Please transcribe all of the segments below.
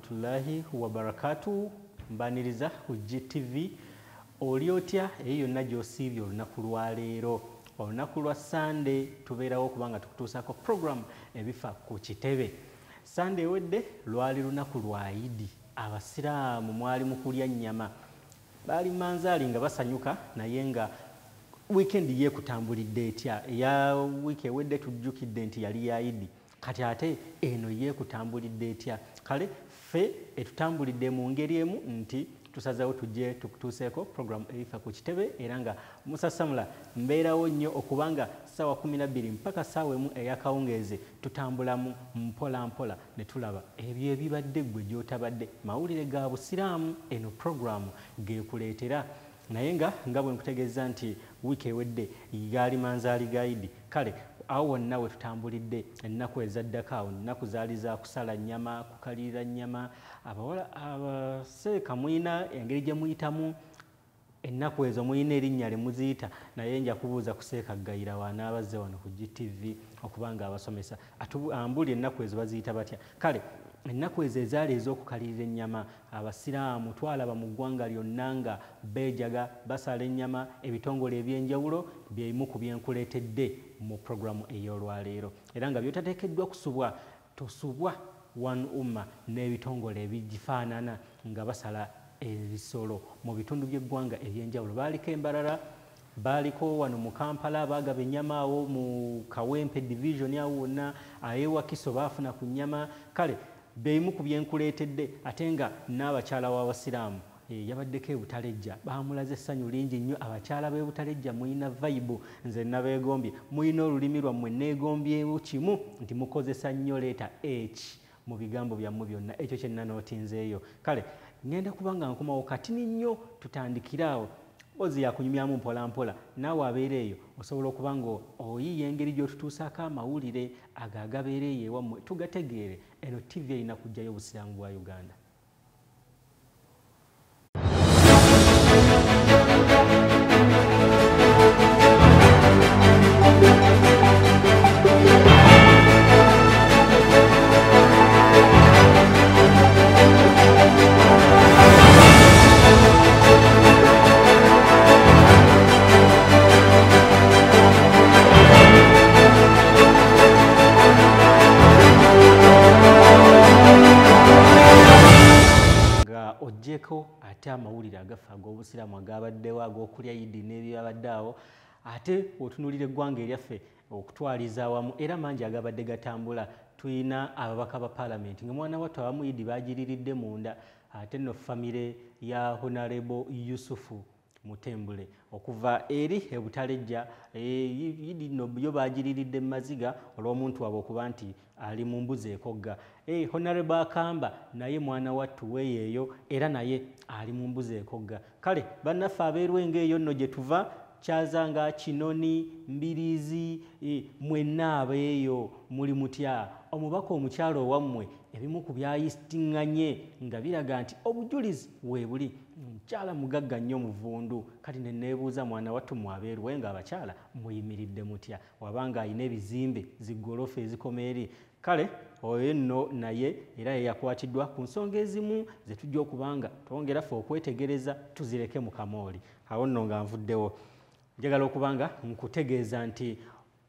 warahmatullahi wabarakatuh. Mbaniriza ku GTV oli otya eyo yonna gy'osiibye olunaku lwa leero. Olunaku lwa Sunday tubeerawo kubanga tukutuusako program ebifa ku kitebe. Sunday ewedde lwali lunaku lwa Idi. Abasiraamu mwali mu kulya nnyama, baali manzaali nga basanyuka, naye nga weekend yeekutambulidde etya. Ya wiiki ewedde tujjukidde nti yali ya Idi, kati ate eno yeekutambulidde etya? Kale ffe etutambulidde mu ngeri emu nti tusazeewo tujje tukutuuseeko program ebifa ku kitebe, era nga musasamula mbeerawo nnyo okubanga ssaawa 12 mpaka ssaawa emu ey'akawungeezi tutambulamu mpola mpola ne tulaba ebyo ebibadde ggwe gy'otabadde. Mawulire ga busiraamu eno program geekuleetera. Naye nga bwe nkutegeeza nti wiiki ewedde gaali manzaali ga Idi, kale awo wonna we tutambulidde ennaku ezaddako awo, ennaku zaali za kusala nnyama, kukalirira nnyama. Abawala abaseeka muyina engeri gye muyitamu, ennaku ezo muyina erinnya lye muziyita, naye nja kubuuza kuseeka gayira wanaabazze wano ku GTV okubanga abasomesa ambuli ennaku ezo baziyita batya. Kale ennaku ezo ezaali ez'okukalirira ennyama, abasiraamu twalaba mu ggwanga lyonna nga beejaga basala ennyama. Ebitongole eby'enjawulo byemu ku byenkuleetedde mu programu ey'olwaleero, era nga byotateekeddwa kusubwa tosubwa One Umma n'ebitongole ebigifaanana nga basala ebisolo mu bitundu by'eggwanga eby'enjawulo. Baaliko Embarara, baaliko wano mu Kampala baagaba ennyama, awo mu Kawempe division awo wonna, Wakiso baafuna ku nnyama. Kale beemu ku byenkuleetedde, ate nga n'abakyala w'abasiraamu yabaddeko e Butalejja baamulaze essanyu lingi nnyo. Abakyala b'e Butalejja muyina vibe, nze nabeegombye, muyina olulimi lwammwe neegombyewo kimu nti mukozesa nnyo leeta H mu bigambo byammwe byonna. Ekyo kyenna n'otinzeeyo. Kale ngenda kubanga nkomawo katini nnyo, tutandikira awo. Ozi yakunyumyamu mpola mpola, naawe abeera eyo osobola okuba nga oyiye engeri gy'otutuusaako amawulire ago agabeera eyo ewammwe tugategeere. Eno TV erina kuggyayo obusiraamu bwa Uganda. Ojjeko ate amawulire agafa ag'obusiraamu agabaddewo ag'okulya Idi n'ebyabadde awo, ate otunulira eggwanga eryaffe okutwaliza awamu, era mangi agabadde gatambula. Tuyina ababaka ba paalamenti nga mwana wattu abamu Idi baagiriridde munda, ate nno famire ya Honorable Yusufu Mutembule okuva eri e Butalejja, Idi nno yo baagiriridde Maziga olw'omuntu waabwe okuba nti ali mu mbuzi ekogga. Honorable Akamba naye mwana wattu weeyeeyo, era naye ali mu mbuzi ekogga. Kale bannaffe abeerwenga eyo nno gye tuva, Kyazanga, Kinoni, Mbirizi, mwenna abeeyo muli mutya? Omubaka omukyalo owammwe ebimu ku byayistinganye nga biraga nti obujulizi weebuli. Mukyala mugagga nnyo Muvundu. Kati ne neebuuza mwana wattu mwabeerwe nga abakyala muyimiridde mutya? Wabanga ayina ebizimbe ziggolofa ezikoma eri. Kale oyo nno naye era yakwatiddwa ku nsonga ezimu ze tujja okubanga twongera ffe okwetegereza tuzireke mu kamooli. Awo nno nga nvuddewo njagala okubanga nkutegeeza nti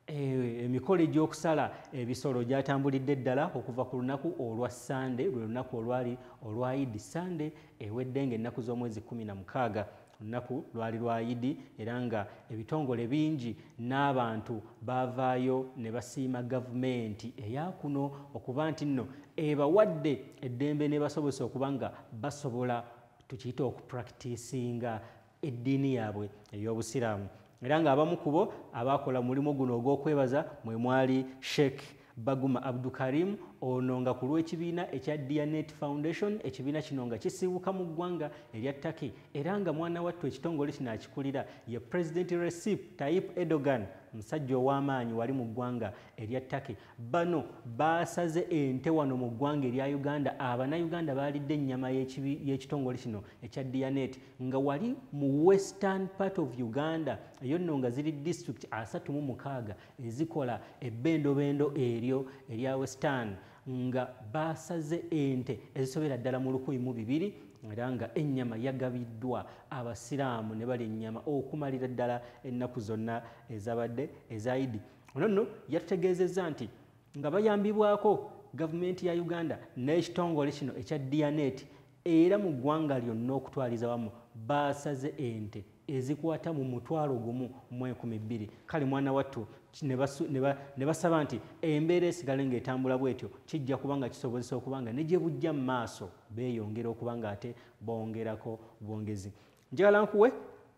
emikolo egy'okusala ebisolo gyatambulidde ddala okuva ku lunaku olwa Sunday, lwe lunaku olwali olwa Idi. Sunday ewedde ng'ennaku z'omwezi 16 olunaku lwali lwa Idi, era nga ebitongole bingi n'abantu baavaayo ne basiima gavumenti eya kuno okuba nti nno ebawadde eddembe ne basobose okuba nga basobola tukiyita okupracticinga eddiini yaabwe ey'obusiraamu. Era nga abamu ku bo abaakola mulimu guno ogw'okwebaza mwe mwali Sheikh Baguma Abdukarim, ono nga ku lw'ekibiina ekya Diyanet Foundation. Ekibiina kino nga kisiibuka mu ggwanga erya Turkey, era nga mwana wattu ekitongole kino akikulira ye President Recep Tayyip Erdogan, musajja ow'amaanyi wali mu ggwanga erya Turkey. Bano baasaze ente wano mu ggwanga erya Uganda. Abannayuganda baalidde ennyama y'ekitongole kino ekya Diyanet nga wali mu western part of Uganda, eyo nno nga ziri district 36 ezikola ebbendobendo eryo erya western. nga basaze ente ezisobera ddala mu 1,200 era nga ennyama yagabiddwa abasiraamu ne balya ennyama okumalira ddala ennaku zonna ezabadde eza Idi. Ono nno yatutegeezezza nti nga bayambibwako gavumenti ya Uganda n'ekitongole kino ekya Dianet era mu ggwanga lyonna okutwaliza wamu basaze ente ezikwata mu 1,200. Kale mwana wattu ne basaba nti embeera esigale ng'etambula bwetyo kijja kubanga kisobozesa okubanga ne gye bujja mu maaso beeyongera okubanga ate bongerako bwongezi. Njagala nkuwe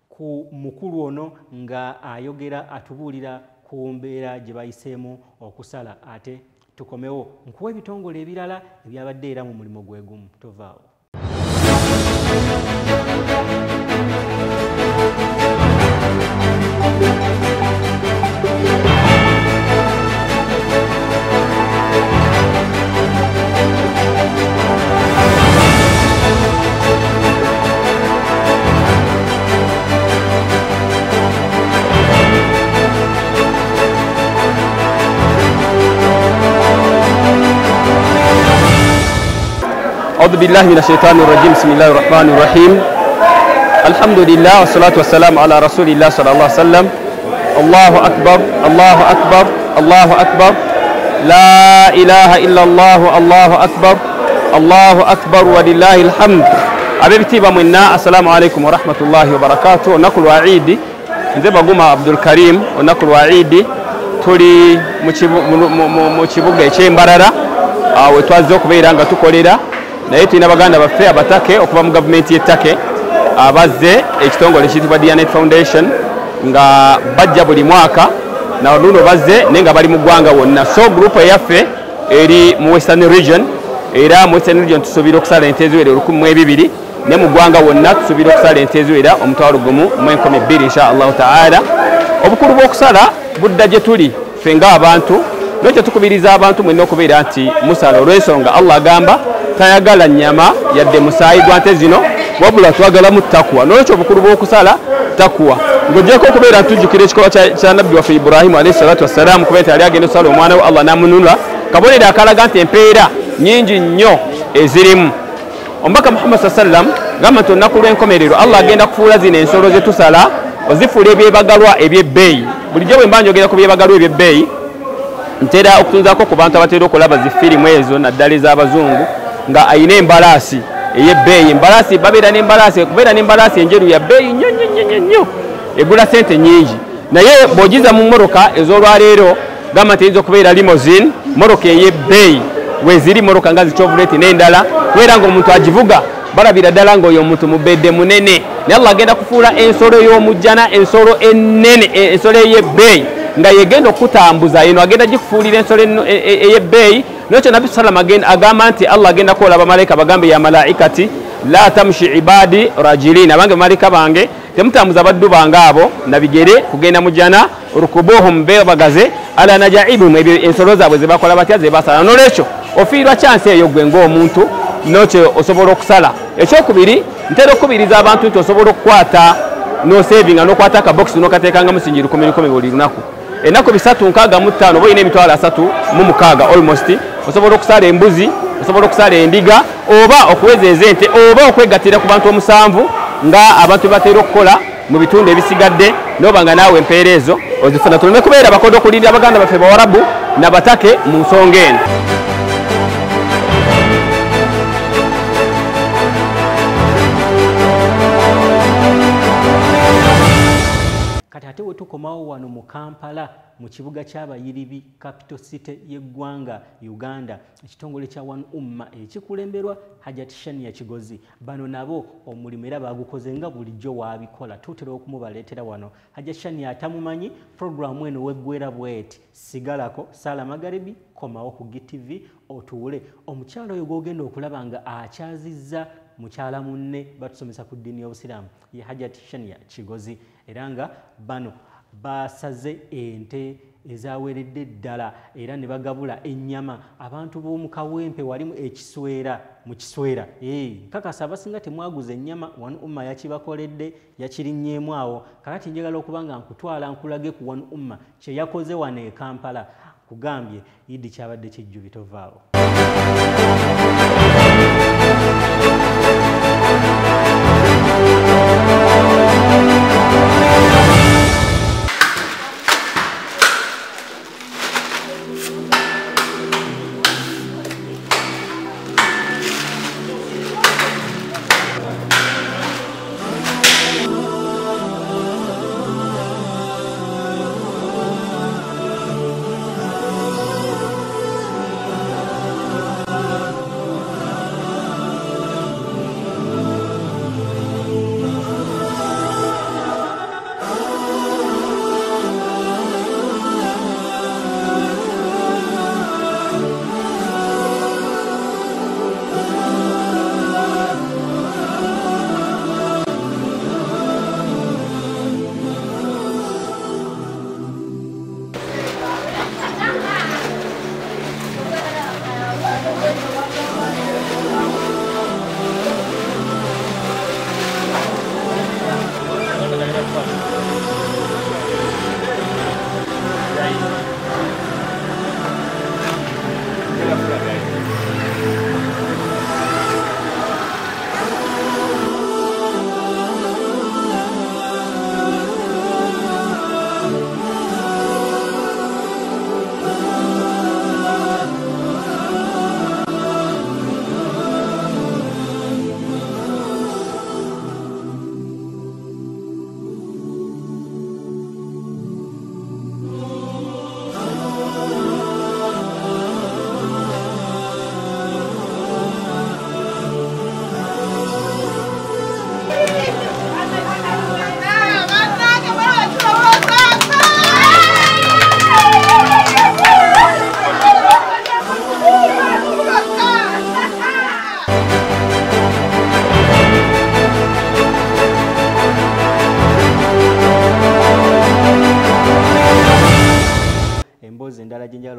ku mukulu ono nga ayogera atubuulira ku mbeera gye bayiseemu okusala ate tukomewo nkuwa ebitongole ebirala ebyabadde era mu mulimu gwe gumu. Tovaawo. أعوذ بالله من الشيطان الرجيم بسم الله الرحمن الرحيم الحمد لله والصلاة والسلام على رسول الله صلى الله عليه وسلم الله أكبر الله أكبر الله أكبر لا إله إلا الله الله أكبر الله أكبر ولله الحمد. أبيبتي بمنا السلام عليكم ورحمة الله وبركاته. نقول وعيدي نزيب أقوم عبد الكريم ونقول وعيدي تولي مشيبوغا يشيمبارارا wetwazze okubeera nga tukolera naye tulina baganda baffe abatake okuva mu gavumenti y'ettake abazze ekitongole ekiyitibwa Dianet Foundation nga bajja buli mwaka na luno bazze naye nga bali mu ggwanga wonna. So group eyaffe eri mu Western Region era mu Western Region tusuubira okusala ente eziwera 1,200 ne mu ggwanga wonna tusuubira okusala ente eziwera 1,200 insha Allah taala. Obukulu bw'okusala budda gye tuli ffe ng'abantu n'ekyo tukubiriza abantu mwenna okubeera nti musala olw'ensonga Allah agamba tayagala nnyama yadde musaayi gwa nte zino wabula twagalamu takwa. N'olwekyo obukulu bw'okusala takwa ng'ogyeko okubeera nti tujjukira ekikolwa kya nabbi waffe Ibrahimu alayhi salatu wassalamu kubeera nti yali agenda okusala omwana we Allah n'amununula kabonero akalaga nti empeera nnyingi nnyo ezirimu. Omubaka Muhammad sallam gamba nti olunaku lw'enkomerero Allah agenda kufuula zino ensolo ze tusala ozifuula ebyebagalwa eby'ebbeeyi. Bulijjo bwe mba njogera ku byebagalwa eby'ebbeeyi ntera okutunzaako ku bantu abatera okulaba zifirimu ezo naddala ez'abazungu nga ayina embalaasi ey'ebbeeyi. Embalaasi babeera n'embalaasi okubeera n'embalaasi enjeru ya bbeeyi nnyo egula sente nnyingi naye bw'ogiza mu mmoroka ez'olwaleero gamba nti eyinza okubeera limousine mmoroka ey'ebbeeyi weeziri mmoroka nga zichevrolet n'endala kubeera ng'omuntu agivuga balabira ddala ng'oyo omuntu mubedde munene naye Allah agenda kufuula ensolo y'omujjana ensolo ennene ensolo ey'ebbeeyi nga yegenda okutambuza eno agenda gikufuulira ensolo ey'ebbeeyi. N'ekyo Nabbi sallam agamba nti Allah agenda kwola bamalayika bagambe ya malaikati la tamshi ibadi rajilin abange bamalayika bange temutambuza baddu bange abo nabigere kugenda mujana rukubuhum bebagaze ala najaibum ebyo ensolo zaabwe ze bakola batya ze basala. N'olwekyo ofiirwa chance eyo gwe ng'omuntu n'ekyo osobola okusala. Ekyokubiri ntera okubiriza abantu nti osobola okukwata n'osevinga n'okwata akabokisi n'okateekanga musingi 10,000 buli lunaku ennaku 365 oba olina emitwalo 36 almost osobola okusala embuzi osobola okusala endiga oba okuweza ente oba okwegattira ku bantu 7 nga abantu batera okukola mu bitundu ebisigadde n'oba nga naawe empeera ezo ozifuna. Tuleme kubeera bakodo okulinda abaganda baffe bawarabu nabatake mu nsonga eno. Kati ate we tukomawo wano mu Kampala mu kibuga ky'abayiribi capital city y'eggwanga Uganda ekitongole kya One Umma ekikulemberwa Hajjat Shania Kigozi bano nabo omulimu era bagukoze nga bulijjo wabikola tutera okumubaleetera wano. Hajjat Shania atamumanyi programu eno weggwera bweti sigalako sala magaribi komawo ku GTV otuule omukyalo oyo gwogenda okulaba nga akyazizza mukyala munne batusomesa ku ddiini y'Obusiraamu ye Hajjat Shania Kigozi era nga bano basaze ente ezaweredde ddala era ne bagabula ennyama abantu b'omu Kawempe walimu ekiswera mu kiswera kakasa abasinga temwaguza ennyama One Umma yakibakoledde yakirinnyemu awo kakati njagala okuba nga nkutwala nkulage ku One Umma kye yakoze wano e Kampala kugambye Idi kyabadde kijju bitovaawo.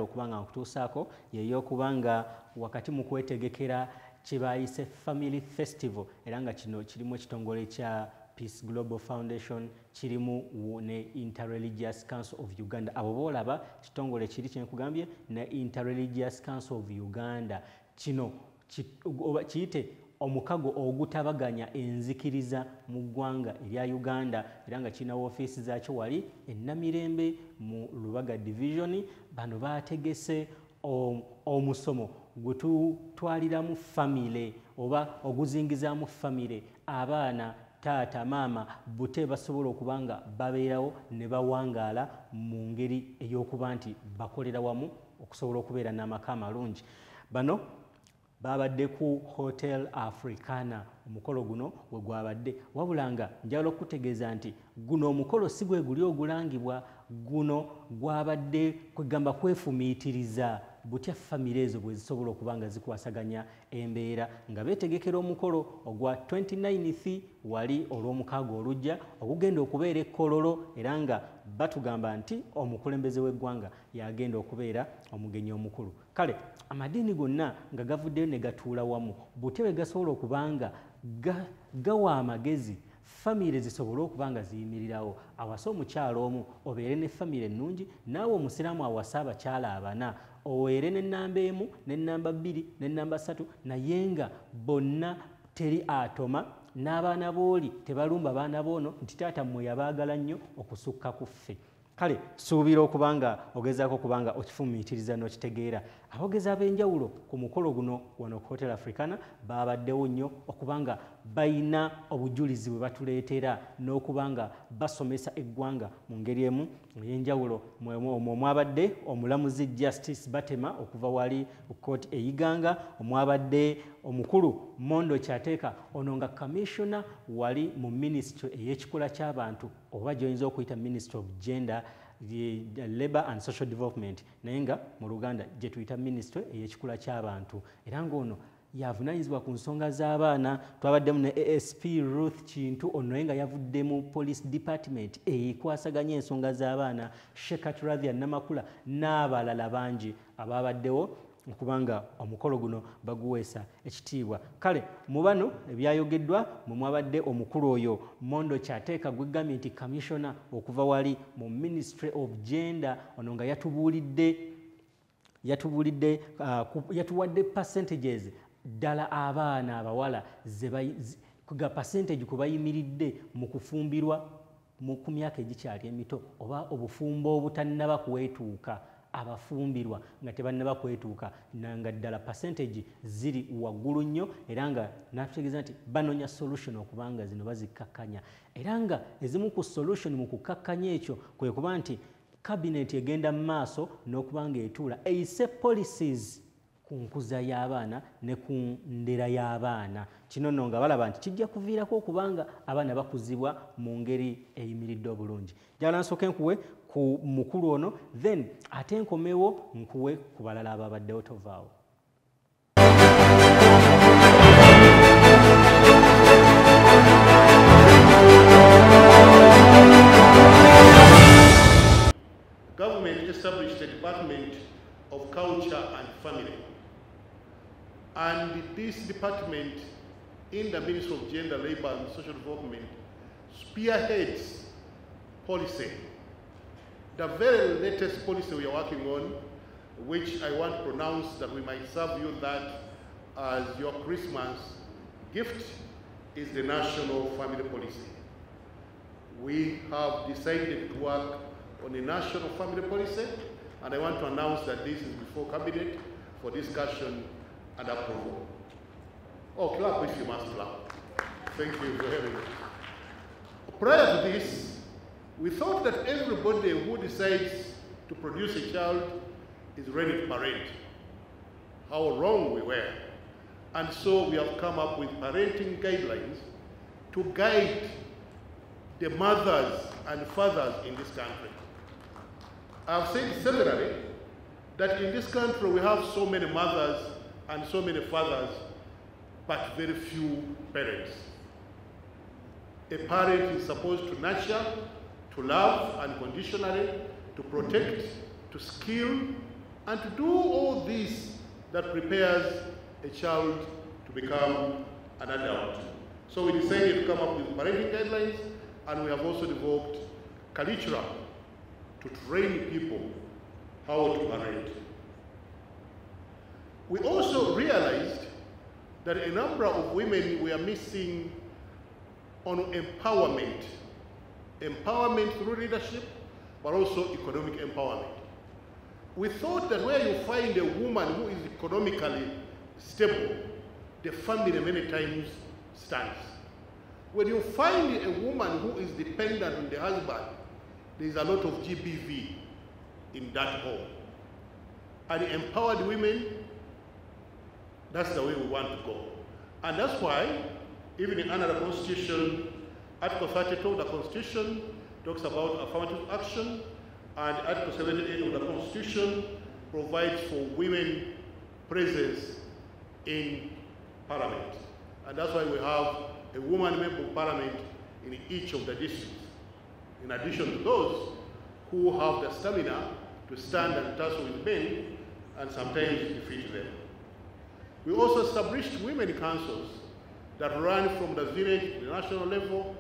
njagala okuba nga nkutuusaako y'eyokuba nga wakati mu kwetegekera kye baayise Family Festival era nga kino kirimu ekitongole kya Peace Global Foundation, kirimu ne Interreligious Council of Uganda. Abo boolaba kitongole kiri kyenkugambye ne Interreligious Council of Uganda. Kino kiyite omukago ogutabaganya enzikiriza mu ggwanga erya Uganda era nga kirina woofiisi zaakyo wali e Namirembe mu Lubaga Division. Bano baategese omusomo gwe tutwaliramu famire oba oguzingizaamu famire, abaana, taata, maama, bute basobola okuba nga babeerawo ne bawangaala mu ngeri ey'okuba nti bakolera wamu okusobola okubeera n'amaka amalungi. Bano babadde ku Hotel Africana omukolo guno we gwabadde, wabula nga njagala okutegeeza nti guno omukolo si gwe guli ogulangibwa, guno gwabadde kwegamba kwefumiitiriza butya famire ezo bwe zisobola okuba nga zikwasaganya embeera nga beetegekera omukolo ogwa 29th wali olw'omukaaga olujja ogugenda okubeera e Kololo era nga batugamba nti omukulembeze w'eggwanga yagenda okubeera omugenyi omukulu. Kale amadiini gonna nga gavuddeyo ne gatuula wamu butya bwe gasobola okuba nga gawa amagezi famire zisobole okuba nga ziyimirirawo. Awasa omukyalo omu obeere ne famire ennungi, naawe omusiraamu awasa abakyala abana oweere n'ennamba emu n'ennamba bbiri n'ennamba ssatu naye nga bonna teri atoma n'abaana booli tebalumba baana boono nti taata mmwe yabaagala nnyo okusukka ku ffe. Kale suubira okuba nga ogezaako okuba nga okifumiitiriza n'okitegeera. Aboogezi ab'enjawulo ku mukolo guno wano ku Hotel Africana baabaddewo nnyo okuba nga bayina obujulizi bwe batuleetera n'okuba nga basomesa eggwanga mu ngeri emu ey'enjawulo. Omwabadde omulamuzi Justice Batema okuva wali ku kkooti eyiganga, omwabadde omukulu Mondo Kyateeka, ono nga commissioner wali mu ministry ey'ekikula ky'abantu oba gy'oyinza okuyita Ministry of Gender, Labour and Social Development naye nga mu Luganda gye tuyita Ministry ey'ekikula ky'abantu era ng'ono yavunaanyizibwa ku nsonga z'abaana. Twabaddemu ne ASP Ruth Kintu, ono naye nga yavudde mu Police Department ekwasaganya ensonga z'abaana, Shekat Radhia Namakula n'abalala bangi abaabaddewo okuba nga omukolo guno baguweesa ekitiibwa. Kale mu bano ebyayogeddwa mwe mwabadde omukulu oyo Mondo Kyateeka gwegambye nti commissioner okuva wali mu Ministry of Gender, ono nga yatuwadde percentages ddala abaana abawala ga percentage kwe bayimiridde mu kufumbirwa ku myaka egikyali emito oba obufumbo obutannaba kwetuuka, abafumbirwa nga tebannaba kwetuuka nga ddala percentage ziri waggulu nnyo era nga natutegeeza nti banoonya solution okuba nga zino bazikkakkanya era nga ezimu ku solution mu kukkakkanya ekyo kwe kuba nti cabinet egenda mu maaso n'okuba nga etuula eyise policies ku nkuza y'abaana ne ku ndera y'abaana. Kino nno nga balaba nti kijja kuviirako okubanga abaana bakuzibwa mu ngeri eyimiridde obulungi. Njagala nsooke nkuwe ku mukulu ono then ate nkomewo nkuwe ku balala ababaddewo tovaawo. Government established a Department of Culture and Family. And this department in the Ministry of Gender, Labour and Social Development spearheads policy. The very latest policy we are working on, which I want to pronounce that we might serve you that as your Christmas gift, is the National Family Policy. We have decided to work on the National Family Policy, and I want to announce that this is before Cabinet for discussion and approval. Oh, clap if you must clap. Thank you very much. Prior to this, we thought that everybody who decides to produce a child is ready to parent. How wrong we were. And so we have come up with parenting guidelines to guide the mothers and fathers in this country. I've said severally that in this country we have so many mothers and so many fathers, but very few parents. A parent is supposed to nurture, to love unconditionally, to protect, to skill, and to do all this that prepares a child to become an adult. So we decided to come up with parenting guidelines, and we have also developed curricula to train people how to parent. We also realized that a number of women were missing on empowerment through leadership, but also economic empowerment. We thought that where you find a woman who is economically stable, the family many times stands. When you find a woman who is dependent on the husband, there is a lot of GBV in that home. And empowered women, that's the way we want to go. And that's why, even in another constitution, Article 32 of the Constitution talks about affirmative action, and Article 78 of the Constitution provides for women presence in Parliament. And that's why we have a woman member of Parliament in each of the districts, in addition to those who have the stamina to stand and tussle with men and sometimes defeat them. We also established women councils that run from the village to the national level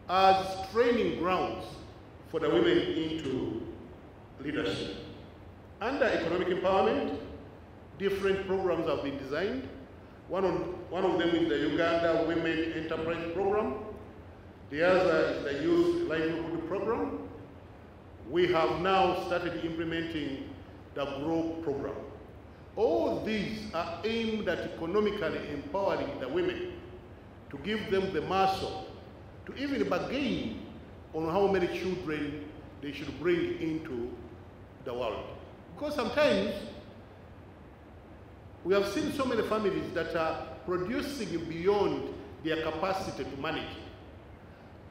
as training grounds for the women into leadership. Under economic empowerment, different programs have been designed. One of them is the Uganda Women Enterprise Program. The other is the Youth Livelihood Program. We have now started implementing the GROW program. All these are aimed at economically empowering the women, to give them the muscle, to even bargain on how many children they should bring into the world. Because sometimes we have seen so many families that are producing beyond their capacity to manage.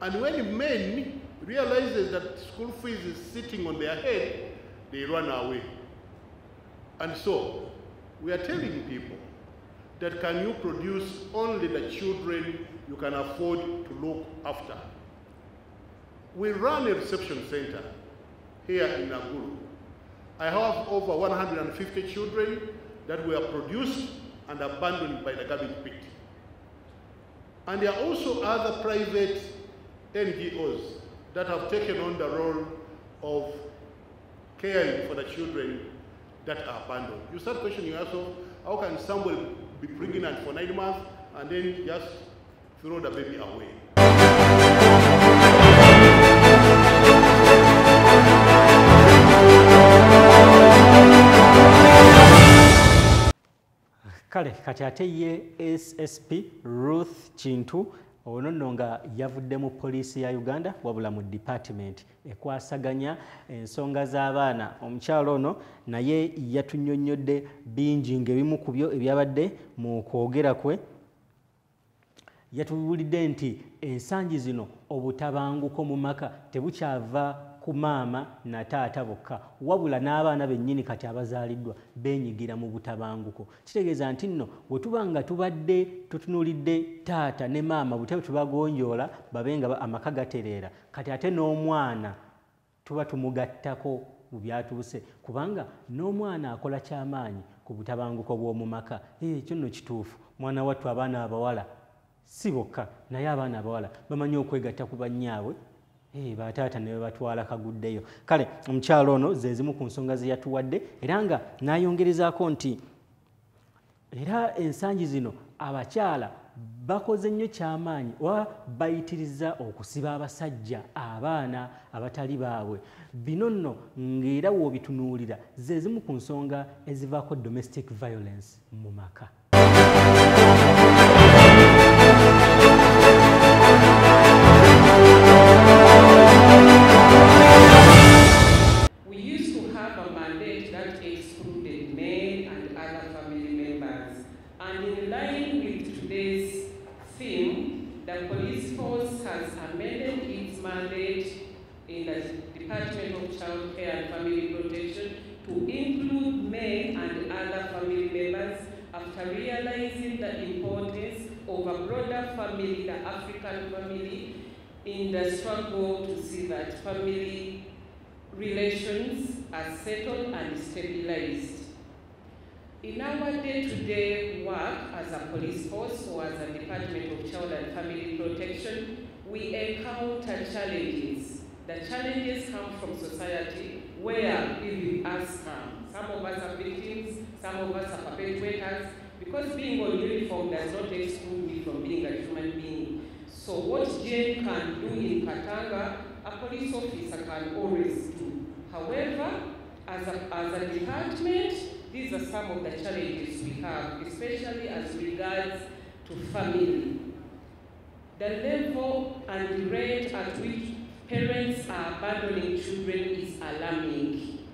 And when men realize that school fees is sitting on their head, they run away. And so, we are telling people that can you produce only the children you can afford to look after. We run a reception center here in Nakuru. I have over 150 children that were produced and abandoned by the garbage pit. And there are also other private NGOs that have taken on the role of caring for the children that are abandoned. You start questioning yourself, how can somebody be pregnant for 9 months and then just throw the baby away? Kale kati ate ye SSP Ruth Kintu ono nno nga yavudde mu poliisi ya Uganda wabula mu department ekwasaganya ensonga z'abaana. Omukyalo ono naye yatunnyonnyodde bingi ng'ebimu ku byo ebyabadde mu kwogera kwe. Yatubuulidde nti ensangi zino obutabanguko mu maka tebukyava ku maama na taata bokka, wabula n'abaana bennyini kati abazaaliddwa beenyigira mu butabanguko. Kitegeeza nti nno bwe tuba nga tubadde tutunuulidde taata ne maama butebe tubagonjoola babe nga amaka gatereera, kati ate n'omwana tuba tumugattako mu byatuuse, kubanga n'omwana akola kyamaanyi ku butabanguko bw'omu maka. Ekyo nno kituufu. Mwana wattu abaana abawala si bokka naye abaana abawala bamanyi okwegatta ku bannyaabwe, bataata ne batwala kaguddeyo. Kale omukyalo ono ze zimu ku nsonga ze yatuwadde, era nga n'ayongerezaako nti era ensangi zino abakyala bakoze nnyo kyamaanyi oba bayitiriza okusiba abasajja abaana abatali baabwe. Bino nno ng'era w'obitunuulira ze zimu ku nsonga ezivaako domestic violence mu maka. Family, the African family, in the struggle to see that family relations are settled and stabilized. In our day-to-day work as a police force or as a Department of Child and Family Protection, we encounter challenges. The challenges come from society where even us come. Some of us are victims, some of us are perpetrators, because being on uniform does not exclude me from being a human being. So what Jane can do in Katanga, a police officer can always do. However, as a department, these are some of the challenges we have, especially as regards to family. The level and the rate at which parents are abandoning children is alarming.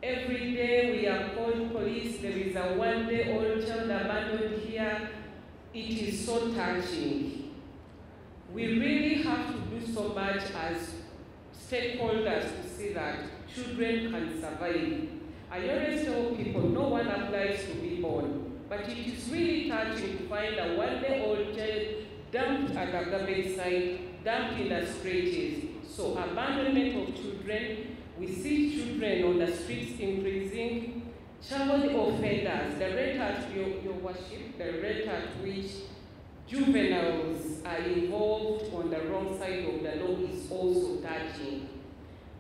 Every day we are called police, there is a one-day-old child abandoned here. It is so touching. We really have to do so much as stakeholders to see that children can survive. I always tell people no one applies to be born, but it is really touching to find a one-day-old child dumped at a garbage site, dumped in the stretches. So abandonment of children, we see children on the streets increasing. Child offenders, the rate at your worship, the rate at which juveniles are involved on the wrong side of the law is also touching.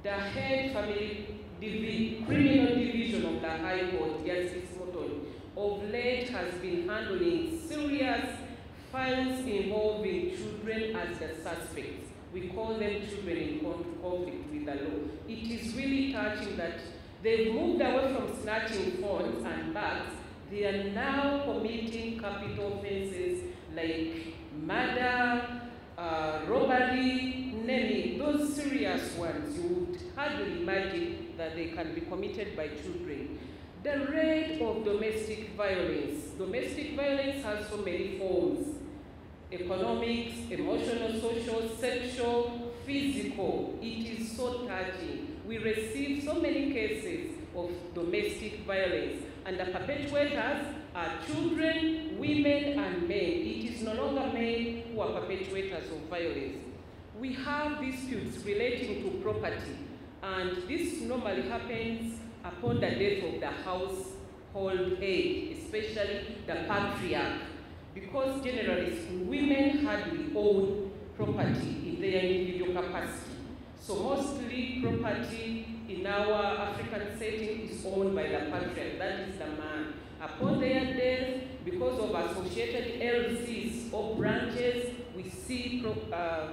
The head family criminal division of the High Court, Justice Morton, of late has been handling serious files involving children as the suspects. We call them children in conflict with the law. It is really touching that they've moved away from snatching phones and bags. They are now committing capital offenses like murder, robbery, naming those serious ones. You would hardly imagine that they can be committed by children. The rate of domestic violence. Domestic violence has so many forms. Economics, emotional, social, sexual, physical. It is so touching. We receive so many cases of domestic violence, and the perpetrators are children, women, and men. It is no longer men who are perpetrators of violence. We have disputes relating to property, and this normally happens upon the death of the household head, especially the patriarch, because generally women hardly own property in their individual capacity. So mostly property in our African setting is owned by the patriarch, that is the man. Upon their death, because of associated LCs or branches, we see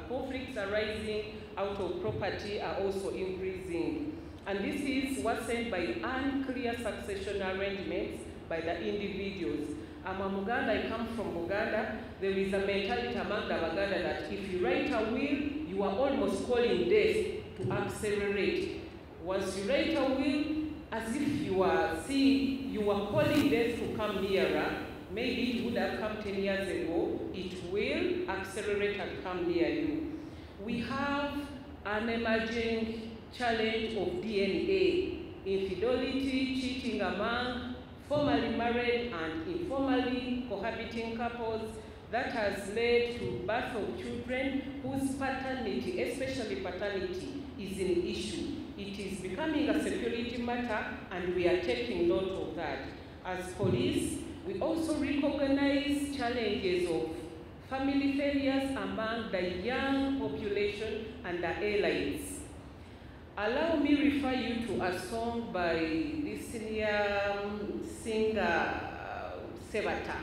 conflicts arising out of property are also increasing. And this is what's said by unclear succession arrangements by the individuals. I'm a Muganda, I come from Uganda. There is a mentality among the Baganda that if you write a will, you are almost calling death to accelerate. Once you write a will, as if you are calling death to come nearer. Maybe it would have come 10 years ago. It will accelerate and come near you. We have an emerging challenge of DNA, infidelity, cheating among formally married and informally cohabiting couples that has led to birth of children whose paternity, especially paternity, is an issue. It is becoming a security matter, and we are taking note of that. As police, we also recognize challenges of family failures among the young population and the elites. Allow me refer you to a song by this senior singer, Sebata,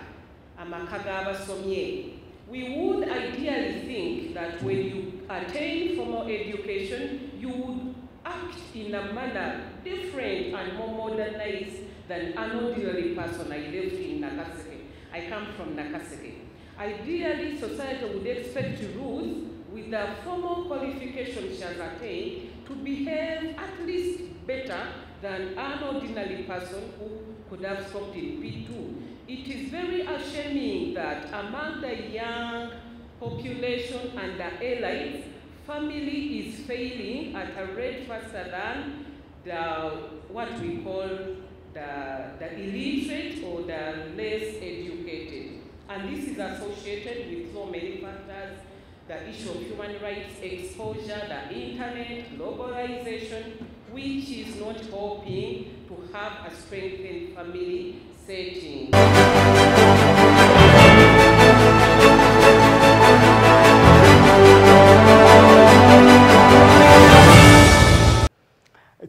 Amakagaba Somye. We would ideally think that when you attain formal education, you would act in a manner different and more modernized than an ordinary person. I lived in Nakaseke. I come from Nakaseke. Ideally, society would expect Ruth, with the formal qualification she has attained, to behave at least better than an ordinary person who could have stopped in P2. It is very ashaming that among the young population and the elites, family is failing at a rate faster than what we call the illiterate or the less educated. And this is associated with so many factors: the issue of human rights exposure, the internet, globalization, which is not helping to have a strengthened family setting.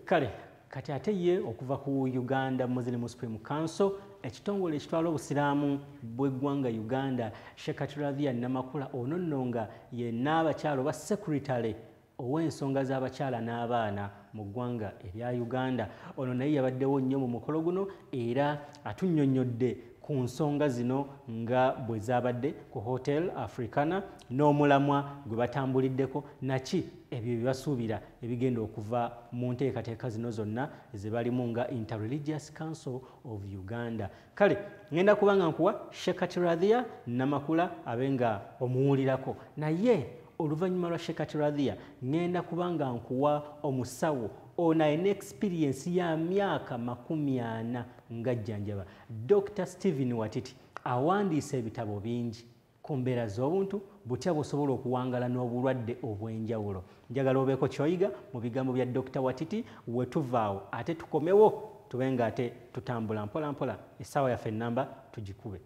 Kale kati ate ye okuva ku Uganda Muslim Supreme Council ekitongole ekitwala obusiraamu bw'eggwanga Uganda Shekatirathia Namakula ono nno nga yenna abakyala oba secretary ow'ensonga z'abakyala n'abaana mu ggwanga erya Uganda. Ono naye yabaddewo nnyo mu mukolo guno era atunnyonnyodde ku nsonga zino nga bwe zaabadde ku Hotel Africana n'omulamwa gwe batambuliddeko naki ebyo bye basuubira ebigenda okuva mu nteekateeka zino zonna ze balimu nga Interreligious Council of Uganda. Kale ngenda kuba nga nkuwa Shekatirathia Namakula abe nga omuwulirako, naye oluvannyuma lwa Shekatirathia ngenda kuba nga nkuwa omusawo ono ayina experience ya myaka 40 ng'ajjanjaba, Dr. Stephen Watiti awandiisa ebitabo bingi ku mbeera z'obuntu butya busobola okuwangala n'obulwadde obw'enjawulo. Njagala obeeko kyoyiga mu bigambo bya Dr. Watiti we tuvaawo ate tukomewo tube nga ate tutambula mpola mpola. Essaawa yaffe ennamba tugikube.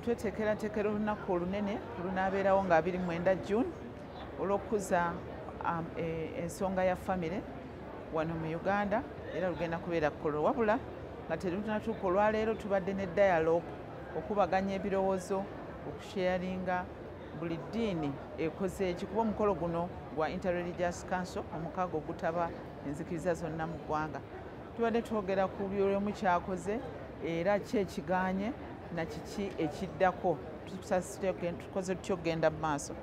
Tweteekerateekera olunaku olunene olunaabeerawo nga 29 June olw'okukuza ensonga ya famire wano mu Uganda era lugenda kubeera kkolo, wabula nga terutunatuuka olwaleero tubadde ne dialogue okubaganya ebirowoozo, okusharinga buli ddiini ekoze eki, kuba omukolo guno gwa Interreligious Council omukaaga ogutaba enzikiriza zonna mu ggwanga. Tubadde twogera ku by'omu kyakoze era ki ekiganye na kiki ekiddako, tukoze tutya okugenda mu maaso.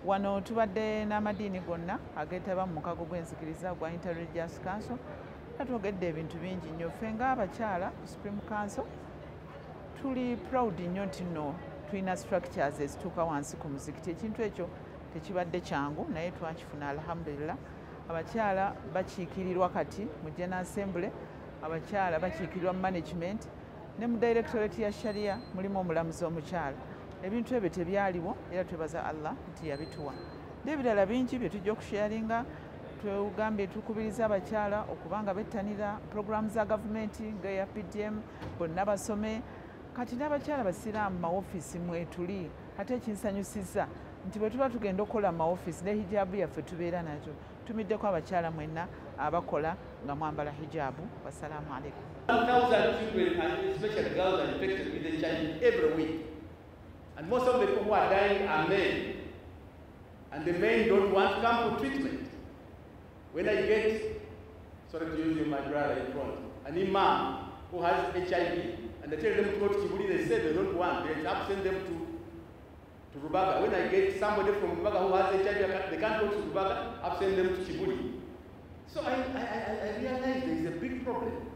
Wano tubadde n'amadiini gonna ageetaba mu mukaago gw'enzikiriza gwa Interreligious Council era twogedde ebintu bingi nnyo. Ffe ng'abakyala ku Supreme Council tuli proud nnyo nti nno tulina structures ezituuka wansi ku muzikiti. Ekintu ekyo tekibadde kyangu naye twakifuna alhamdulillah. Abakyala bakiikirirwa kati mu General Assembly, abakyala bakiikirirwa mu management ne mu Directorate ya Sharia mulimu omulamuzi omukyala. Ebintu ebyo tebyaliwo era twebaza Allah nti yabituwa. N'ebirala bingi bye tujja okusharinga. Twegambye tukubiriza abakyala okuba nga bettanira programu za gavumenti ng'eya PDM, bonna basome. Kati n'abakyala basiraamu mu maofiisi mwetuli ate ekinsanyusiza nti bwe tuba tugenda okukola mu maofiisi ne hijabu yaffe tubeera nazo. Tumiddeko abakyala mwenna abakola nga mwambala hijabu. Wassalamu alaikum. 1,000 children, and especially girls, are infected with HIV every week. And most of the people who are dying are men. And the men don't want to come for treatment. When I get, sorry to use my brother in front, an imam who has HIV, and I tell them to go to Kibuli, they say they don't want. They have to send them to Rubaga. When I get somebody from Rubaga who has HIV, they can't go to Rubaga, I have to send them to Kibuli. So I realize there is a big problem.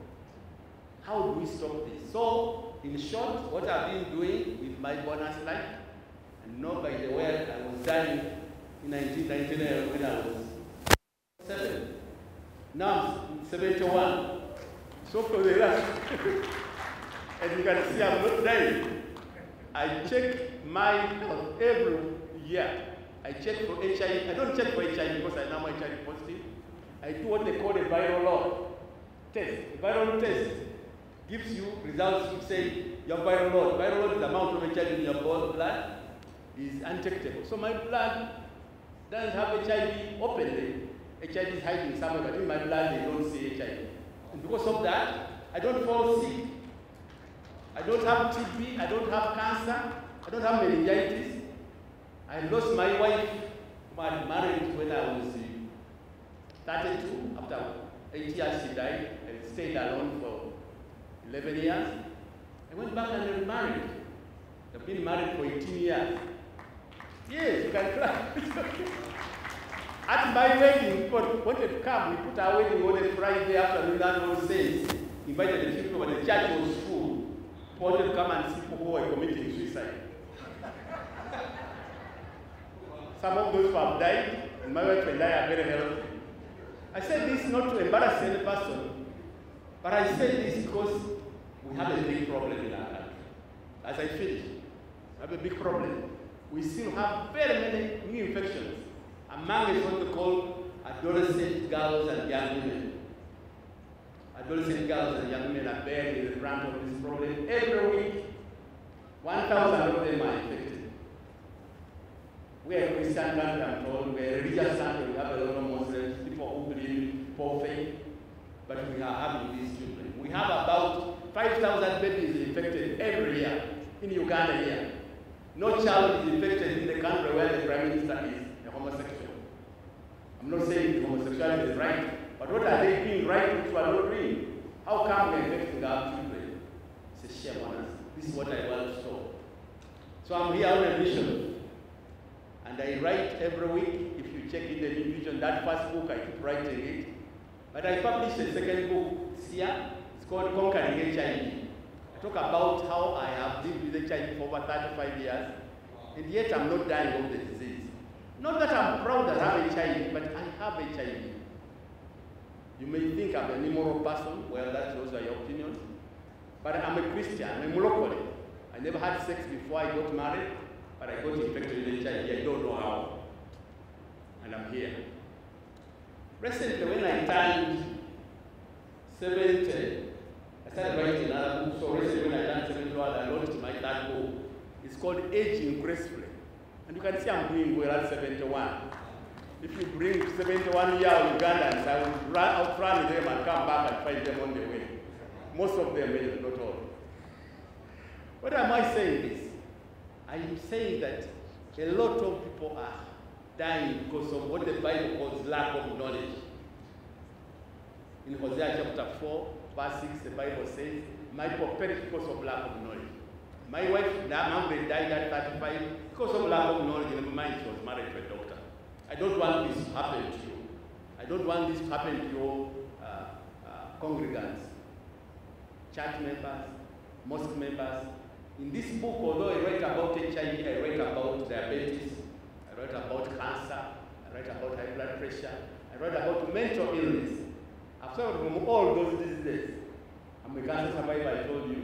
How do we stop this? So, in short, what I've been doing with my bonus life, and know by the way I was dying in 1999 when I was 7. Now I'm 71. So for the last, as you can see, I'm not dying. I check my health every year. I check for HIV. I don't check for HIV because I know I'm HIV positive. I do what they call a viral load test. A viral test gives you results which say your viral load. Viral load is the amount of HIV in your blood is undetectable. So my blood doesn't have HIV openly. HIV is hiding somewhere, but in my blood they don't see HIV. And because of that, I don't fall sick. I don't have TB, I don't have cancer, I don't have meningitis. I lost my wife, whom I married when I was 32. After 8 years she died. I stayed alone for 11 years. I went back and remarried. I've been married for 18 years. Yes, you can clap. At my wedding, God wanted to come. We put our wedding on a Friday afternoon, that all saints. Invited the people, but the church was full. We wanted to come and see people who were committing suicide. Some of those who have died, and my wife and I are very healthy. I said this not to embarrass any person, but I said this because we have a big problem in our country. As I finish, we have a big problem. we still have very many new infections among what we call adolescent girls and young women. Adolescent girls and young women are bearing the brunt of this problem every week. 1,000 of them are infected. We are a Christian country, I'm told. We are a religious country. We have a lot of Muslims, people who believe for faith, but we are having these children. We have about 5,000 babies infected every year in Uganda here. No child is infected in the country where the Prime Minister is a homosexual. I'm not saying homosexuality is right, but what are they doing right which we are not doing? How come we're infecting our children? It's a shame on us. This is what I want to show. So I'm here on a mission, and I write every week. If you check in the New Vision, that first book, I keep writing it. But I published a second book this year. It's called Conquering HIV. I talk about how I have lived with HIV for over 35 years, and yet I'm not dying of the disease. Not that I'm proud that I have HIV, but I have HIV. You may think I'm an immoral person. Well, those are your opinions. But I'm a Christian, I'm a Moroccan. I never had sex before I got married, but I got infected with HIV. I don't know how. And I'm here. Recently, when I turned 70, I started writing another book. So recently, when I turned 71, I launched my third book. It's called Aging Gracefully. And you can see I'm doing well at 71. If you bring 71-year-old Ugandans, I will outrun them and come back and find them on the way. Most of them, not all. What am I saying this? I am saying that a lot of people are dying because of what the Bible calls lack of knowledge. In Hosea chapter 4, verse 6, the Bible says, my people perish because of lack of knowledge. My wife, Margaret, died at 35 because of lack of knowledge. Never mind, she was married to a doctor. I don't want this to happen to you. I don't want this to happen to your congregants, church members, mosque members. In this book, although I write about HIV, I write about diabetes, I write about cancer, I write about high blood pressure, I write about mental illness. I've suffered from all those diseases. I'm a cancer survivor, I told you.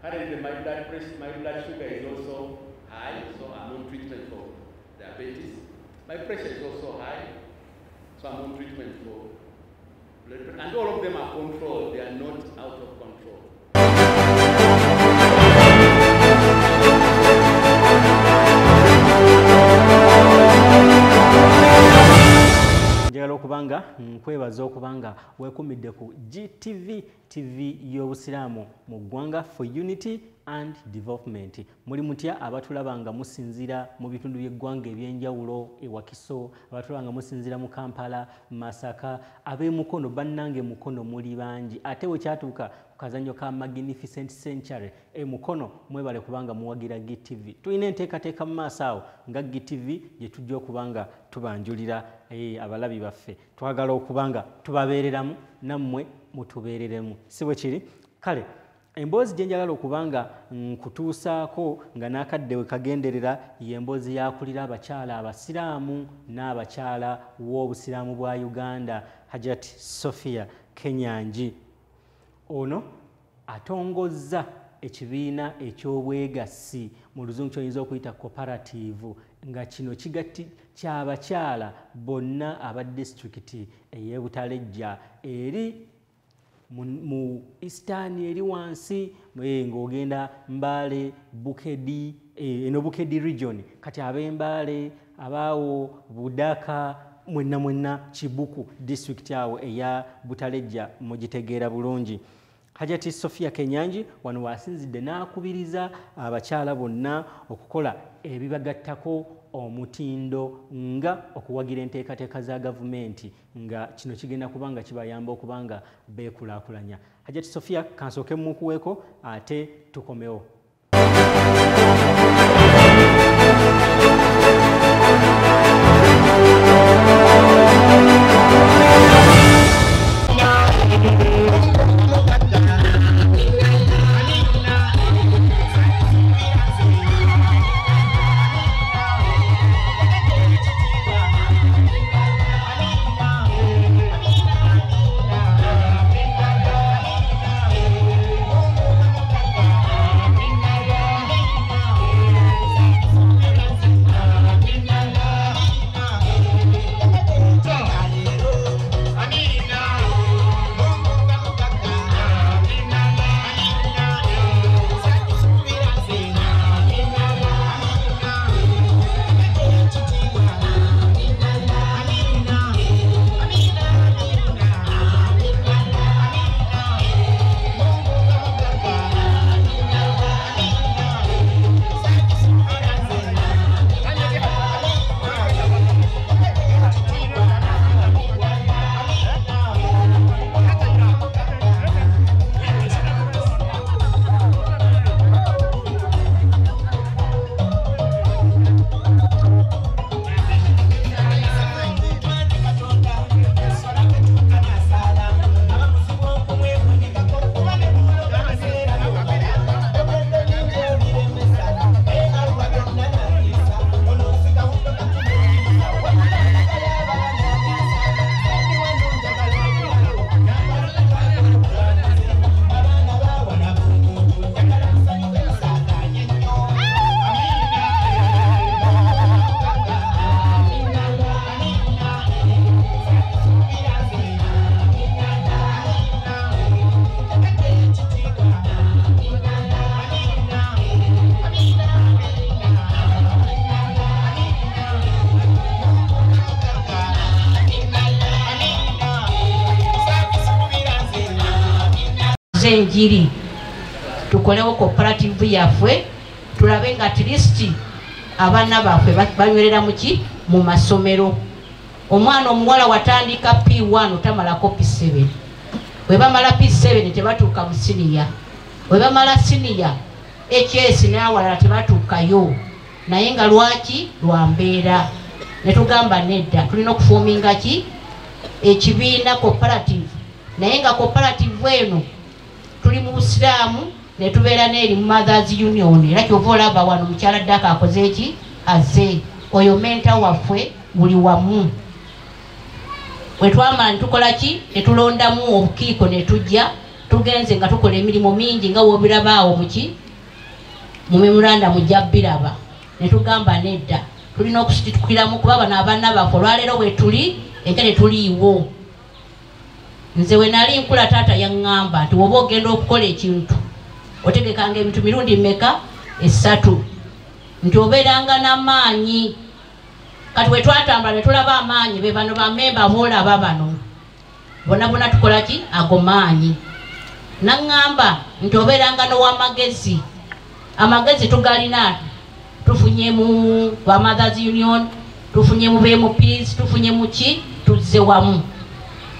Currently, my blood pressure, my blood sugar is also high, so I'm on treatment for diabetes. My pressure is also high, so I'm on treatment for blood pressure. And all of them are controlled, they are not out of control. Njagala okubanga nkwebaza okubanga weekumidde ku GTV TV y'obusiraamu mu ggwanga for unity and development. Muli mutya abatulaba nga musinzira mu bitundu by'eggwanga ebyenjawulo e Wakiso, abatulaba nga musinzira mu Kampala, Masaka, ab'emukono bannange mukono muli bangi. Ate we kyatuuka ku kazannyo ka Magnificent Century mukono mwebale kubanga muwagira GTV. Tulina enteekateeka mu maaso awo nga GTV gye tujja okubanga tubanjulira abalabi baffe. Twagala okubanga tubabeereramu nammwe mutubeereremu. Si bwe kiri? Kale emboozi gye njagala okubanga nkutuusaako nga n'akadde we kagenderera y'emboozi yakulira abakyala abasiraamu n'abakyala w'obusiraamu bwa Uganda, Hajati Sophia Kenyanji. Ono atongozza ekibiina eky'obwegassi mu luzungu ky'oyinza okuyita cooperative, nga kino kigatti ky'abakyala bonna aba disitulikiti ey'e Butalejja eri mu Eastern eri wansi ng'ogenda Mbale, Bukedi, eno Bukedi region, kati ab'Embale, abaawo Budaka, mwenna Kibuku district awo eya Butalejja mugitegeera bulungi. Hajati Sophia Kenyanji wano wasinzidde n'akubiriza abakyala bonna okukola ebibagattako omutindo nga okuwagira enteekateeka za gavumenti, nga kino kigenda kubanga kibayamba okubanga beekulaakulanya. Hajati Sophia, kansooke mukuweeko ate tukomewo. enjiri tukolewo cooperative yaffe tulabe nga at least abaana baffe banywerera mu masomero. Omwana omuwala watandika P1 tamalako P7. Bwe bamala P7 tebatuuka mu siniya. Bwe bamala siniya HS n'awalala tebatuukayo. Naye nga lwaki? Lwa mbeera. Ne tugamba nedda tulina okufuminga ekibiina cooperative. Naye nga cooperative eno tuli mu Busiraamu ne tubeera n'eri mu Mothers Union. Era kyova olaba wano mukyala Ddaka akoze azze. Oyo menta waffe buli wamu. Wetwamala tukola ne tulondamu obukiiko ne tujja tugenze nga tukola emirimu mingi nga wobirabaawo mu memorandum mujja biraba. Ne tugamba nedda tulina okusitukiramu kuba bano abaana baffe olwaleero we tuli enkene tuliiwo. Nze we nali nkula taata yaŋŋamba nti woba ogenda okukola ekintu otegekanga ebintu mirundi mmeka? 3. Nti obeeranga n'amaanyi. Kati we twatambula ne tulaba amaanyi be bano bamemba boolaba bano bonna tukola ago maanyi. Naŋŋamba nti obeeranga n'ow'amagezi. Amagezi tugalina tufunye mu ba Mothers Union, tufunye mu BMPs, tufunye mu tuzze wamu.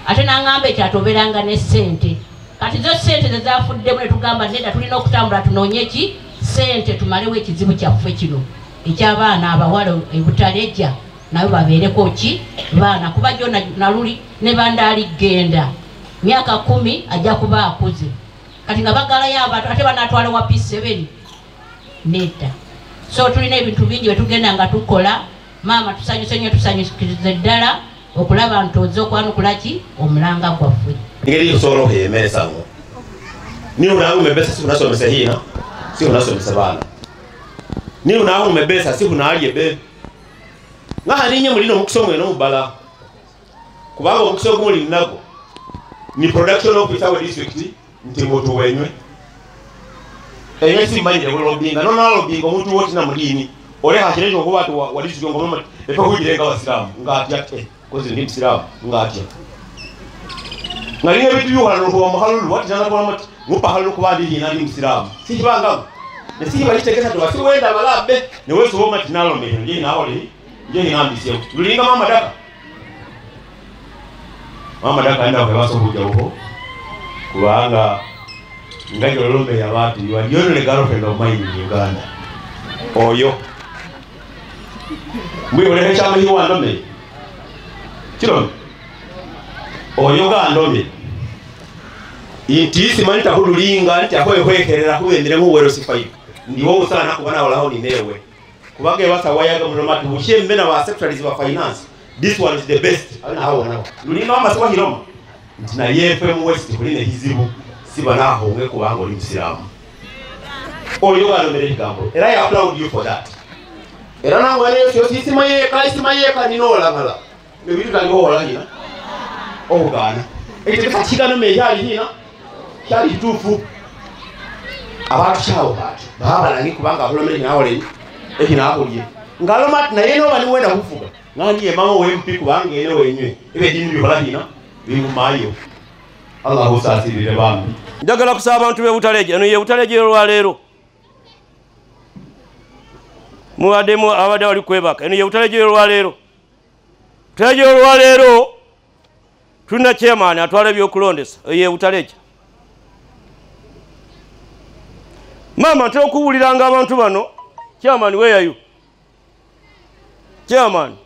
Ate naŋŋamba ekyatobeeranga ne ssente. Kati zo ssente ze zaafuddemu ne tugamba nedda tulina okutambula tunoonye ssente tumalewo ekizibu kyaffe kino eky'abaana abawala ebutaleja nabo babeereko baana kuba jo naluli ne bandaali genda myaka 10 ajja kuba akuze. Kati nga bagalayo abantu ate banatwala wa P7 nedda. So tulina ebintu bingi bye tugenda nga tukola. Maama tusanyuse nnyo tusanyusize ddala okulaba nti ozze okwanukula omulanga gwaffe. Ngeri yosobola okuyemeresa ngo ni unangu umebesa siku nasomesa hina siku nasomesa bana ni unangu umebesa siku naaliye be ngaha ninye mulino mukusomwe no mubala kubanga omukisoko muli nago ni production of Itawe district nti moto wenywe si manje lobinga no lobinga omuntu woti na mulini ole hakirejo okuba ati walisi ngoma efa kujirenga abasiramu ngati ate kozi ndi msiramu ngati ngaliye bitu yuhano kwa mahalulu wati jana kwa mati mupa halu kubandi hina ndi msiramu sijibanga nesiki balitekesa to wasi wenda balabe ne weso wo mati nalo me nje na ole nje ni ambisio lulinga mama daka enda kwa waso kuja huko kubanga ngajo lombe ya watu you le girlfriend of mine in Uganda oyo mwe ole chama hiwa ndome kiro oyo ga ndome intisi manita hululinga nti akoye kwekerera kubendere mu wero sifayi ndiwo usana kubana wala honi newe kubage basa wayaga mulomatu bushembe na ba secretaries ba finance this one is the best ana hawo nawo lulinga mama swa hiroma ntina yefe West kuline hizibu siba naho nge kubanga oli musiramu oyo ga ndome ligambo era I applaud you for that era nango ene yo simayeka ninola ngala ebitu tango wala hina ogana ete kachigano me yali hina yali tufu abantu chawo bati baba langi kubanga bulomere nawo hina akulye ngalo mat na yeno bali wenda kufuga ngani ye mama we mpi kubanga ene wenywe ibe dini bikola hina bimumayo Allahu sasirire bambi njagala kusaba abantu be butaleje eno ye butaleje olwaleero muwademu abade wali kwebaka eno ye butaleje olwaleero taleje olwaleero tuna chairman atwala byokulondesa ye butaleje mama tokubuliranga abantu bano chairman where are you chairman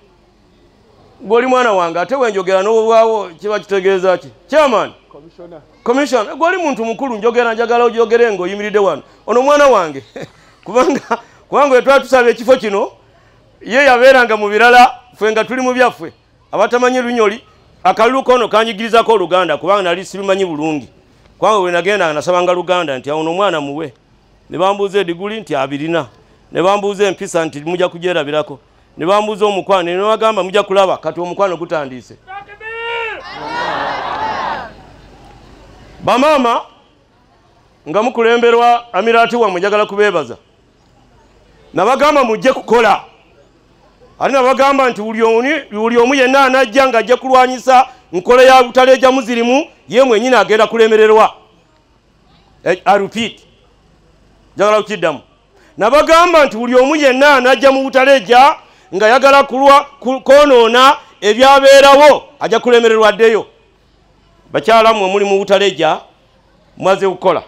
goli mwana wange ate wenjogera n'obwawo kiba kitegeeza ki chairman commissioner goli muntu mukulu njogera njagala ojogere ngo yimiridde wano ono mwana wange kubanga twatusaba ekifo kino ye yabeeranga mu birala ffe nga tuli mu byaffe abatamanyi lunyoli akalulu kono kanyigirizako Oluganda kubanga nali sirumanyi bulungi kubanga we nagenda nasabanga Luganda nti ono mwana muwe ne bambuuza ediguli nti abirina ne bambuuza empisa nti mujja kujerabirako ne bambuuza omukwano ne bagamba mujja kulaba kati omukwano gutandise bamama nga mukulemberwa Amirati wa mujagala kubebaza nabagamba mujje kukola alina bagamba nti uli omu yenna anajja nga ajja kulwanyisa nkola ya butaleja muzirimu ye mwenyine agenda kulemererwa I repeat, njagala okiddamu. Nabagamba nti buli omu yenna anajja mu Butaleja nga yagala konoona ebyabeerawo ajja kulemererwa ddeyo. Bakyala mmwe muli mu Butaleja mwaze kukola.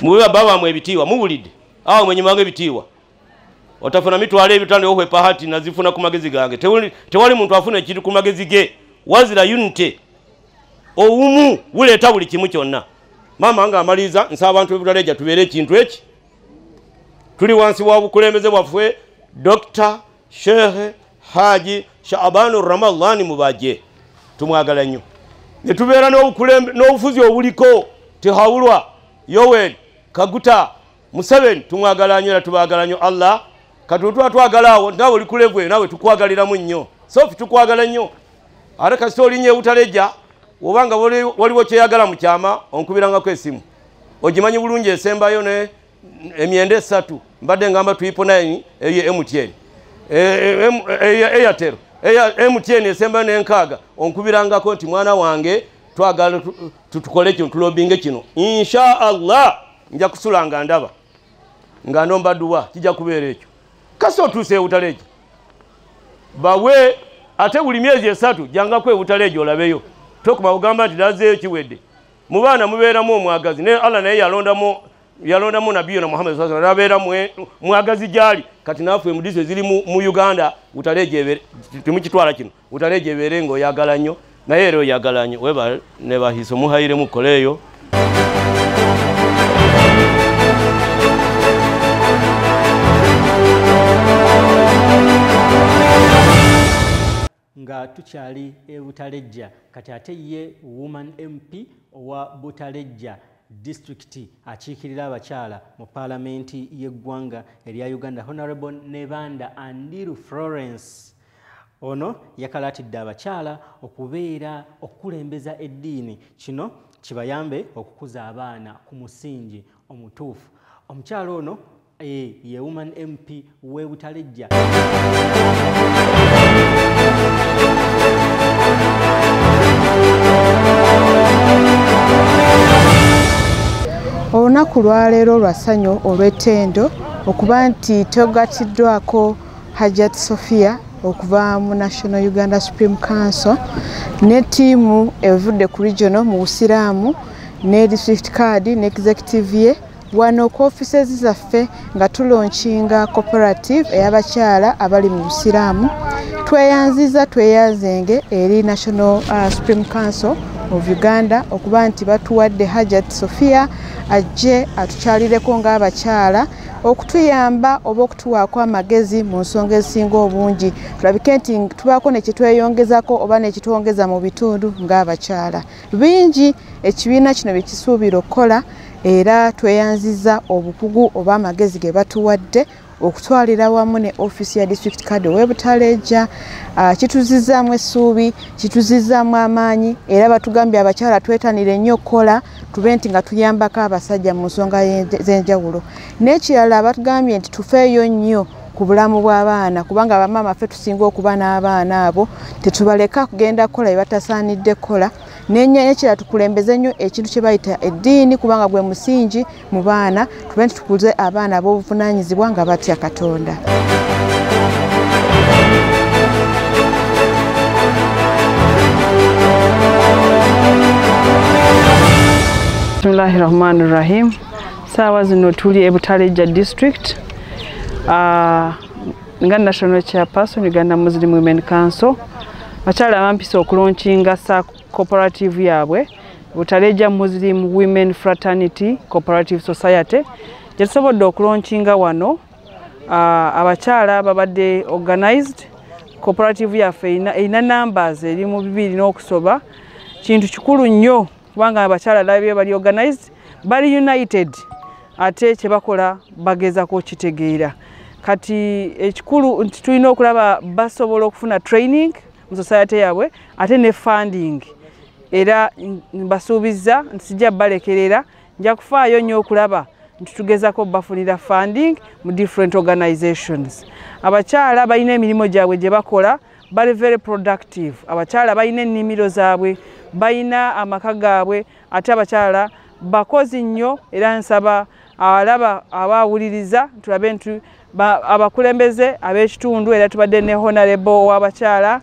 Muwe baba mwe ebitiibwa mubulidde. Awo mwenye mange ebitiibwa. Otafuna mitwalo ebitano okwepa hati nazifuna ku magezi gange. Tewali muntu afuna ekintu ku magezi ge. Wazira unity. Obumu buleeta buli kimu kyonna. Mama nga amaliza nsaba abantu b'Ebutaleja tubeere ekintu eki. Tuli wansi wa bukulembeze bwaffe Dr. Sheikh Haji Shaaban Ramadhan Mubaje. Tumwagala nnyo. Ne tubeera n'obufuzi obuliko tehawulwa Yoweri Kaguta Museveni tumwagala nnyo era tubaagala nnyo Allah katutu atwagala awo nawe oli kulevwe nawe tukwagaliramu nnyo sofi tukwagala nnyo ate kasita olinnya Ebutaleja obanga waliwo kyeyagala mu kyama onkubirangako esimu ogimanyi bulungi esembayo ne emyenda 3 mbadde ngamba tuipo 9 eyo MTN Airtel MTN esembayo n'enkaaga onkubirangako nti mwana wange twagala tutukole kino tulobinge kino insha Allah nja kusulanga ndaba nga nomba duwa kijja kubeera ekyo kaso tuse Ebutaleja bawe ate buli myezi 3 janga kwe Ebutaleja olabeyo tokuba ugamba nti dazeyo kiwedde mu baana mubeeramu omwagazi ne Allah naye yalondamu nabiyo na Muhammad sallallahu alaihi wasallam abeera mwagazi jali kati nafwe mudise ziri mu Uganda Butaleja ebere timukitwala kino Butaleja ebere ngo yagala nnyo naye ero yagala nnyo weba ne bahiso muhaire mu koleyo. Nga tukyali Butaleja kati ate ye woman MP owa Butaleja district akiikirira abakyala mu parliamenti y'eggwanga erya Uganda Honorable Nebanda Andiru Florence ono yakalatidde abakyala okubeera okukulembeza eddiini kino kibayambe okukuza abaana ku musingi omutuufu. Omukyala ono ye woman MP w'e Butaleja. Olunaku lwaleero lwa ssanyu olw'ettendo okuba nti togatiddwako Hajat Sophia okuva mu National Uganda Supreme Council ne ttiimu evudde ku regional mu Busiraamu ne district card ne executive ye wano ku offices zaffe nga tulaunchinga cooperative ey'abakyala abali mu Busiraamu tweyanzenge eri National Supreme Council of Uganda okuba nti batuwadde Hajat Sophia ajje atukyalireko ng'abakyala okutuyamba oba okutuwaako amagezi mu nsonga ezisinga obungi tulabike nti tubaako ne kitweyongezako oba ne kitwongeza mu bitundu ng'abakyala bingi ekibiina kino bye kisuubira okukola era tweyanziza obukugu oba amagezi ge batuwadde okutwalira wamu ne office ya district card w'e Butaleja kituzizaamu essuubi kituzizaamu amaanyi era batugambye abakyala twetanire nnyo okukola tube nti nga tuyambako abasajja mu nsonga z'enjawulo n'ekirala batugambye nti tufeeyo nnyo ku bulamu bw'abaana kubanga bamaama ffe tusinga okuba n'abaana abo tetubaleka kugenda kukola bye batasaanidde kukola n'ekirala tukulembeze nnyo ekintu kye bayita eddiini kubanga gwe musingi mu baana tube nti tukuze abaana ab'obuvunaanyizibwa nga batya Katonda. Bismillahirrahmanirrahim. Saawa zino tuli e Butaleja district nga national chairperson Uganda Muslim Women Council bakyala bampisa okulaunchinga sa cooperative yabwe Butaleja Muslim Women Fraternity Cooperative Society gyetusobodde okulaunchinga wano abakyala babadde organized cooperative yaffe erina numbers eri mu 2 n'okusoba kintu kikulu nnyo kubanga abakyala labye bali organized bali united ate kyebakola bagezako kitegeera kati ekikulu nti tulina okulaba basobola okufuna training mu society yabwe ate ne funding era basuubiza nti sijja balekerera nja kufaayo nnyo okulaba nti tugezako bafunira funding mu different organizations. Abakyala balina emirimu gyabwe gye bakola bali very productive. Abakyala balina ennimiro zaabwe balina amaka gaabwe ate abakyala bakozi nnyo era nsaba alaba abawuliriza tulabe nti abakulembeze ab'ekitundu era tubadde ne honorable w'abakyala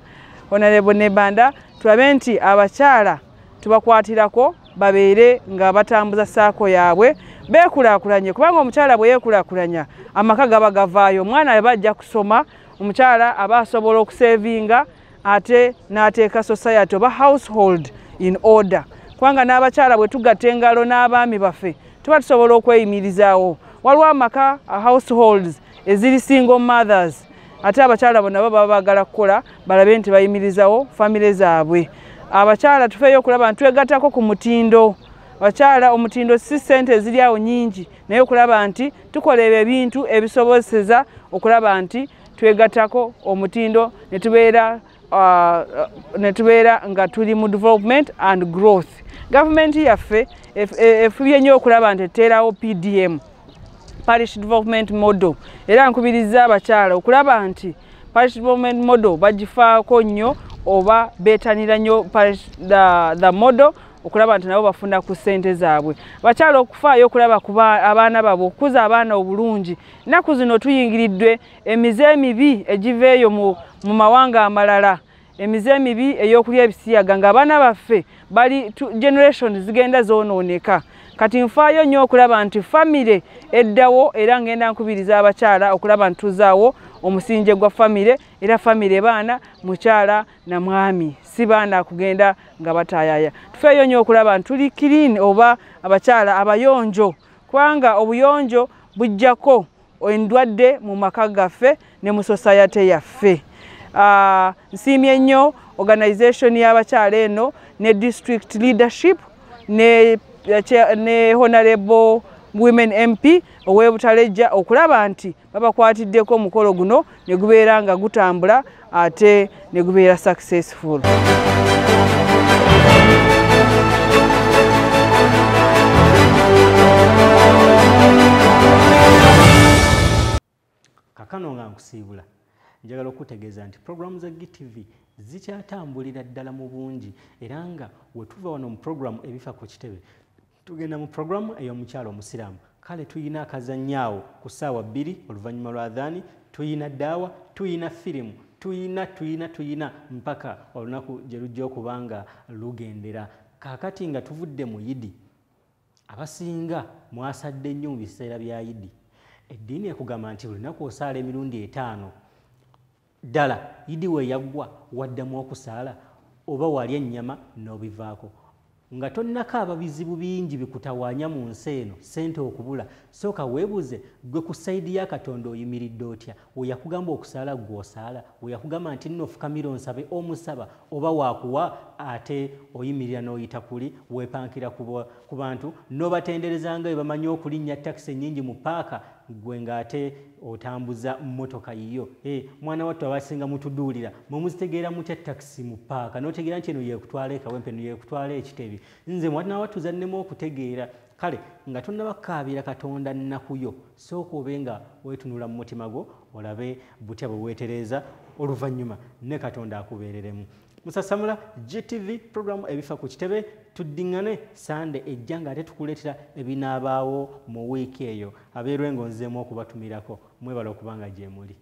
honorable Nebanda tulabe nti abakyala tubakwatirako babeere nga batambuza saako yaabwe beekulaakulanye kubanga omukyala bwe yeekulaakulanya amaka gaba gavaayo omwana aba ajja kusoma omukyala aba asobola okusevinga ate n'ateeka society oba household in order kubanga n'abakyala bwe tugatta engalo n'abaami baffe tuba tusobola okweyimirizaawo waliwo amaka households eziri single mothers ate abakyala bonna baba baagala kukola balabe nti bayimirizawo famire zaabwe abakyala tufeeyo okulaba nti twegattako ku mutindo abakyala omutindo si ssente eziri awo nyingi naye okulaba nti tukola ebyo ebintu ebisobozesa okulaba nti twegattako omutindo ne tubeera nga tuli mu development and growth. Gavumenti yaffe efubye nnyo okulaba nti eteerawo PDM Parish Development Model era nkubiriza abakyala okulaba nti Parish Development Model bagifaako nnyo oba beetanira nnyo the model okulaba nti nabo bafuna ku ssente zaabwe. Bakyala okufaayo okulaba ku abaana baabwe okukuza abaana obulungi. Ennaku zino tuyingiriddwe emize emibi egiveeyo mu mawanga amalala. Emize emibi ey'okulya ebisiyaga ng'abaana baffe bali generation zigenda zoonooneka. Kati nfaayo nnyo okulaba nti famire eddawo era ngenda nkubiriza abakyala okulaba nti tuzaawo omusinje gwa famire era famire baana mukyala na mwami si baana kugenda nga batayaya. Tufeeyo nnyo okulaba nti tuli clean oba abakyala abayonjo kubanga obuyonjo bujjako endwadde mu maka gaffe ne mu society yaffe. Nsiimye nnyo organization y'abakyala eno ne district leadership ne honorable women MP ow'Ebutaleja okulaba nti babakwatiddeko omukolo guno ne gubeera nga gutambula ate ne gubeera successful. Kakano nga nkusiibula njagala okutegeeza nti programu za GTV zikyatambulira ddala mu bungi era nga wetuva wano mu programu ebifa ku kitebe tugenda mu programu ey'omukyalo omusiraamu kale tuyina akazanyaawo ku ssaawa 2 oluvannyuma lwa adhaani tuyina ddaawa tuyina firimu tuyina mpaka olunaku gye lujja okuba nga lugendera kaakati nga tuvudde mu yidi abasinga mwasadde nnyo mu biseera bya yidi eddiini ekugamba nti olunaku osaala emirundi 5 ddala yidi we yaggwa waddamu okusaala oba walya ennyama n'obivaako nga tonnakaaba bizibu bingi bikutawaanya mu nsi eno ssente okubula sooka weebuze gwe ku sayidi ya Katonda oyimiridde otya we yakugamba okusaala gw'osaala we yakugamba nti nno fukamira onsabe omusaba oba waakuwa ate oyimirira n'oyita kuli weepankira ku bantu n'obatendereza nga bwe bamanyi okulinnya takisi ennyingi mu paaka gwe ng'ate otambuza mmotoka yiyo mwana wattu abasinga mutuduulira mumuzitegeera mutya takisi mu paaka n'otegeera nti eno yeekutwala ekawempe eno yeekutwala ekitebi nze mwana wattu zannemu okutegeera kale nga tonnabakaabira Katonda nnaku yo sooka obe nga weetunula mu mutima gwo olabe butya bwe weetereeza oluvannyuma ne Katonda akubeereremu. Musasamula GTV programu ebifa ku kitebe tuddiŋŋane Sande ejja nga ate tukuleetera ebinaabaawo mu wiiki eyo abeerwengo nzeemu okubatumirako mwebala okubanga gye muli.